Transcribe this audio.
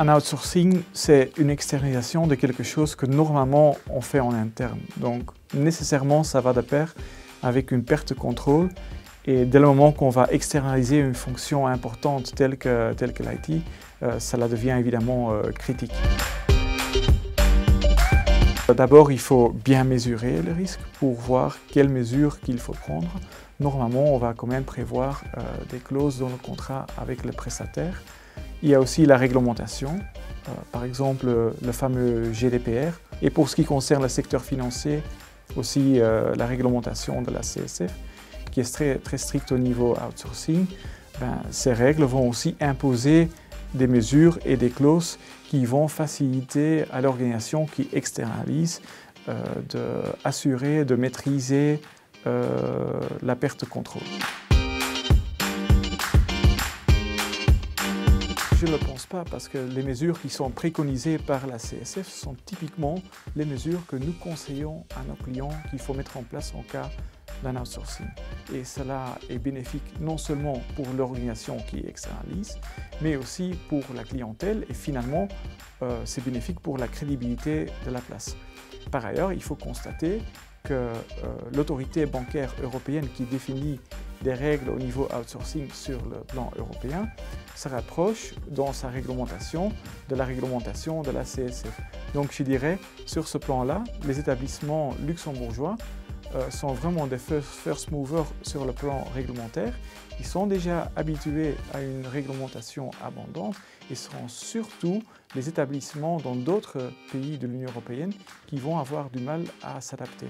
Un outsourcing, c'est une externalisation de quelque chose que normalement on fait en interne. Donc nécessairement, ça va de pair avec une perte de contrôle. Et dès le moment qu'on va externaliser une fonction importante telle que l'IT, cela devient évidemment critique. D'abord, il faut bien mesurer le risque pour voir quelles mesures qu'il faut prendre. Normalement, on va quand même prévoir des clauses dans le contrat avec le prestataire. Il y a aussi la réglementation, par exemple le fameux GDPR. Et pour ce qui concerne le secteur financier, aussi la réglementation de la CSF, qui est très stricte au niveau outsourcing. Ces règles vont aussi imposer des mesures et des clauses qui vont faciliter à l'organisation qui externalise d'assurer, de maîtriser la perte de contrôle. Je ne le pense pas parce que les mesures qui sont préconisées par la CSF sont typiquement les mesures que nous conseillons à nos clients qu'il faut mettre en place en cas d'un outsourcing. Et cela est bénéfique non seulement pour l'organisation qui externalise, mais aussi pour la clientèle et finalement c'est bénéfique pour la crédibilité de la place. Par ailleurs, il faut constater que l'autorité bancaire européenne qui définit des règles au niveau outsourcing sur le plan européen se rapproche dans sa réglementation de la réglementation de la CSF. Donc je dirais, sur ce plan-là, les établissements luxembourgeois sont vraiment des first movers sur le plan réglementaire. Ils sont déjà habitués à une réglementation abondante et seront surtout les établissements dans d'autres pays de l'Union européenne qui vont avoir du mal à s'adapter.